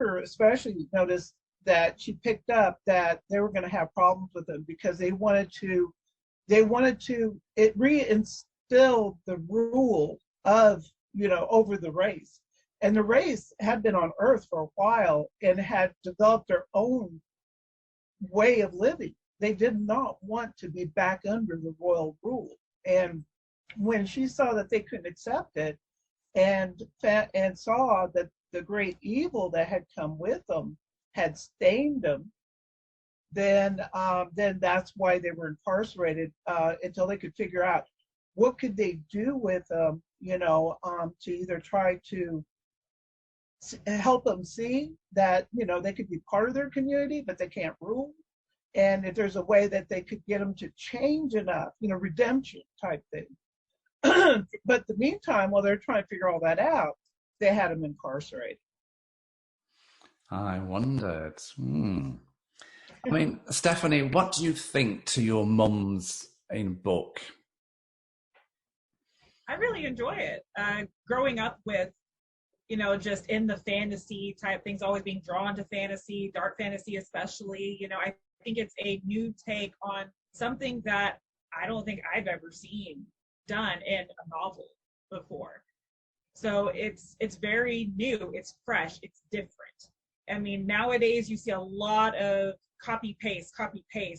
especially noticed that she picked up that they were going to have problems with them because they wanted to it reinstilled the rule of, over the race. And the race had been on Earth for a while and had developed their own way of living. They did not want to be back under the royal rule. And when she saw that they couldn't accept it, and saw that the great evil that had come with them had stained them, then that's why they were incarcerated until they could figure out what could they do with them, to either try to help them see that they could be part of their community, but they can't rule, and if there's a way that they could get them to change enough, redemption type thing. But the meantime, while they're trying to figure all that out, they had them incarcerated. I wondered. I mean, Stephanie, what do you think to your mum's book? I really enjoy it. Growing up with, just in the fantasy type things, always being drawn to fantasy, dark fantasy especially, I think it's a new take on something that I don't think I've ever seen done in a novel before. So it's very new, it's fresh, it's different. I mean, nowadays you see a lot of copy paste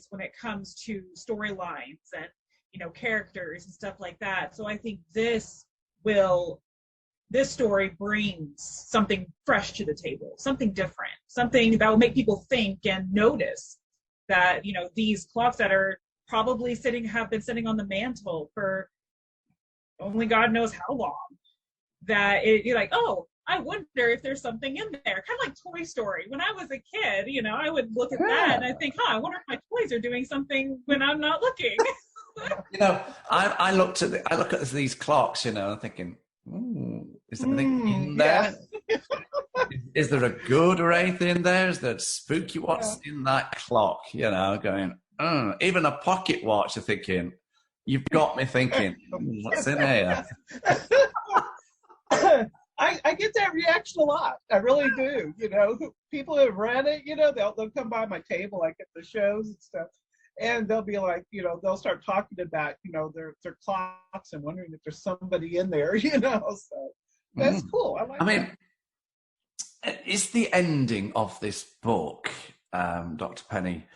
when it comes to storylines and characters and stuff like that. So I think this story brings something fresh to the table, something different, something that will make people think and notice that these clocks that are probably have been sitting on the mantle for only God knows how long, that you're like, oh, I wonder if there's something in there. Kind of like Toy Story. When I was a kid, I would look at that and I think, I wonder if my toys are doing something when I'm not looking. I look at these clocks, I'm thinking, is there anything in there? Yeah. Is there a good wraith in there? Is there spooky? What's in that clock? Going, even a pocket watch, you're thinking, you've got me thinking, what's in here? I get that reaction a lot. I really do. People who have read it, they'll come by my table, like at the shows and stuff, and they'll be like, they'll start talking about, their clocks and wondering if there's somebody in there, So that's cool. I mean, is the ending of this book, Dr. Penny,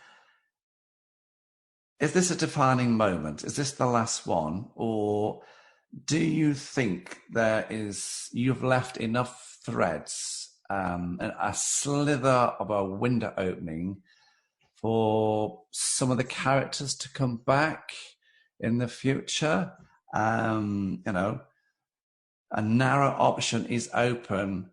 is this a defining moment? Is this the last one, or do you think you've left enough threads, a slither of a window opening for some of the characters to come back in the future? A narrow option is open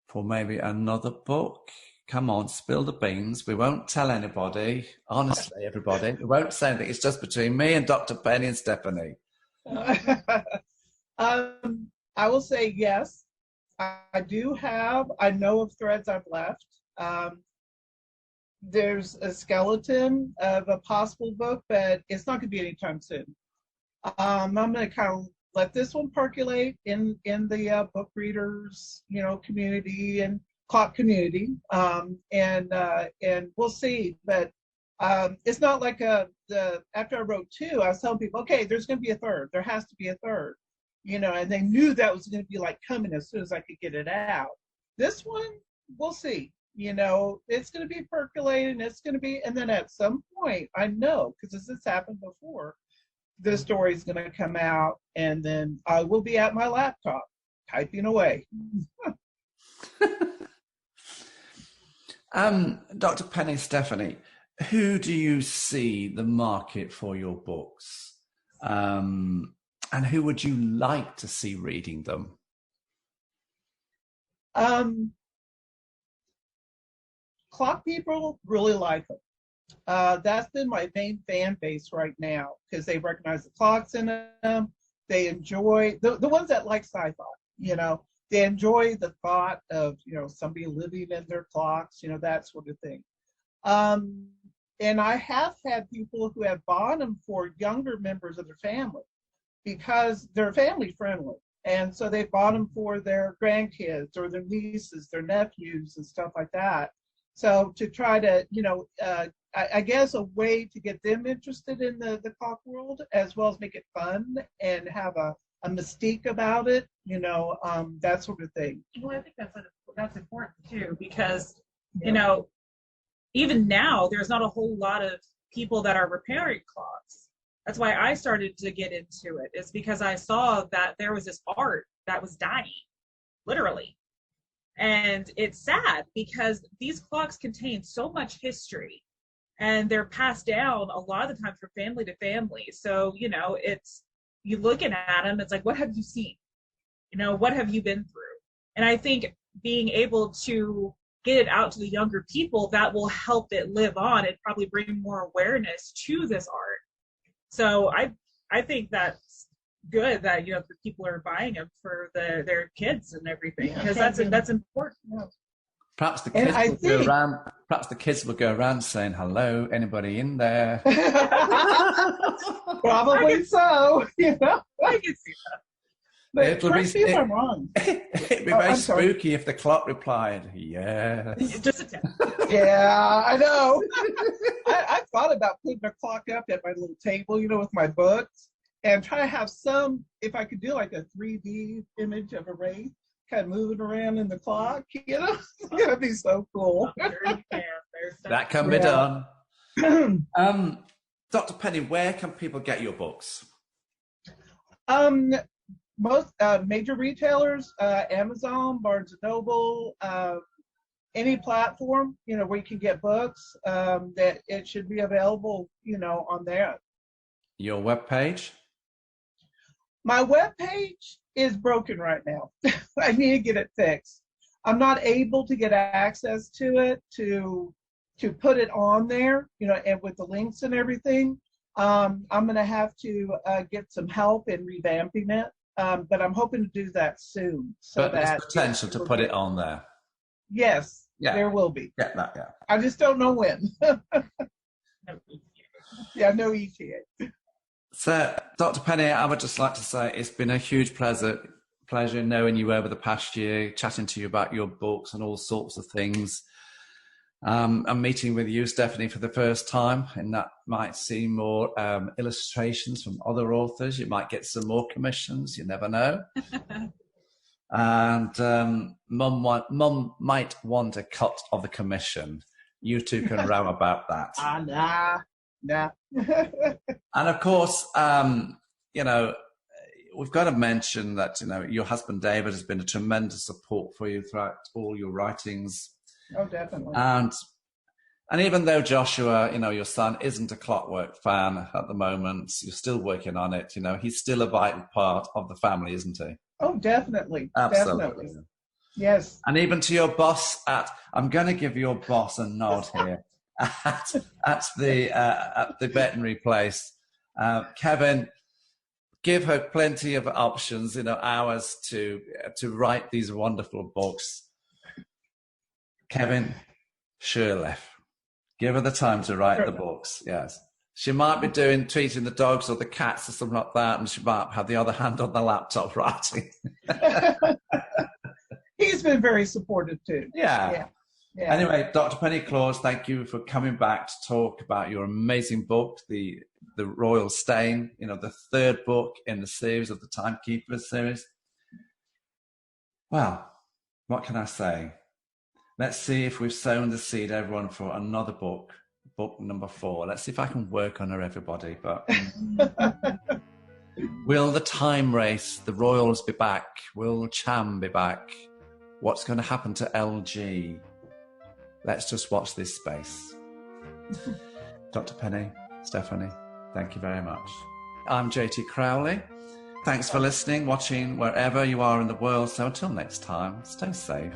for maybe another book. Come on, spill the beans. We won't tell anybody. Honestly, everybody, we won't say anything. It's just between me and Dr. Penny and Stephanie. I will say yes. I know of threads I've left. There's a skeleton of a possible book, but it's not going to be anytime soon. I'm going to kind of let this one percolate in the book readers, community and clock community, and we'll see. But it's not like after I wrote 2, I was telling people, okay, there's going to be a third. There has to be a third, and they knew that was going to be like coming as soon as I could get it out. This one, we'll see. It's going to be percolating. It's going to be, and then at some point, I know, because this has happened before, the story is going to come out, and then I will be at my laptop typing away. Dr. Penny, Stephanie, who do you see the market for your books? And who would you like to see reading them? Clock people really like them. That's been my main fan base right now, because they recognize the clocks in them. They enjoy the ones that like sci-fi, they enjoy the thought of, somebody living in their clocks, that sort of thing. And I have had people who have bought them for younger members of their family, because they're family friendly. And so they bought them for their grandkids or their nieces, their nephews, and stuff like that. So to try to, I guess a way to get them interested in the clock world, as well as make it fun and have a mystique about it, that sort of thing. Well, I think that's important too, because even now there's not a whole lot of people that are repairing clocks. That's why I started to get into it. It's because I saw that there was this art that was dying, literally. And it's sad because these clocks contain so much history, and they're passed down a lot of the time from family to family. So, it's, you looking at them, it's like, what have you seen? What have you been through? And I think being able to get it out to the younger people, that will help it live on and probably bring more awareness to this art. So I think that's good that the people are buying them for their kids and everything, because that's important. Yeah. Perhaps the kids will go around saying, "Hello, anybody in there?" Probably so. I can see that. But it'd be wrong. It'd be very spooky if the clock replied, "Yes." Just a 10. Yeah, I know. I thought about putting a clock up at my little table, with my books, and try to have some, if I could do like a 3D image of a wraith, kind of moving around in the clock, It'd be so cool. That can be done. Dr. Penny, where can people get your books? Most major retailers, Amazon, Barnes & Noble, any platform, where you can get books, that it should be available, on there. Your webpage? My webpage is broken right now. I need to get it fixed. I'm not able to get access to it to put it on there, and with the links and everything. I'm going to have to get some help in revamping it. But I'm hoping to do that soon. But there's potential to put it on there. Yes, there will be. Yeah, that, yeah. I just don't know when. No ETA. So, Dr. Penny, I would just like to say it's been a huge pleasure knowing you over the past year, chatting to you about your books and all sorts of things. I'm meeting with you, Stephanie, for the first time, and that might see more illustrations from other authors. You might get some more commissions. You never know. And Mum might want a cut of the commission. You two can row about that. Nah. And of course, we've got to mention that your husband David has been a tremendous support for you throughout all your writings. Oh, definitely. And even though Joshua, your son, isn't a Clockwork fan at the moment, you're still working on it. He's still a vital part of the family, isn't he? Oh, definitely. Absolutely. Definitely. Yes. And even to your boss I'm going to give your boss a nod here at the veterinary place. Kevin, give her plenty of options, hours to write these wonderful books. Kevin, Shirley, give her the time to write the books. Yes, she might be treating the dogs or the cats or something like that, and she might have the other hand on the laptop writing. He's been very supportive too. Yeah. Anyway, Dr. Penny Claus, thank you for coming back to talk about your amazing book, the Royal Stain. The third book in the series of the Timekeepers series. Well, what can I say? Let's see if we've sown the seed, everyone, for another book number 4. Let's see if I can work on her, everybody. But will the Time Wraiths, the Royals, be back? Will Cham be back? What's going to happen to LG? Let's just watch this space. Dr. Penny, Stephanie, thank you very much. I'm JT Crowley. Thanks for listening, watching, wherever you are in the world. So until next time, stay safe.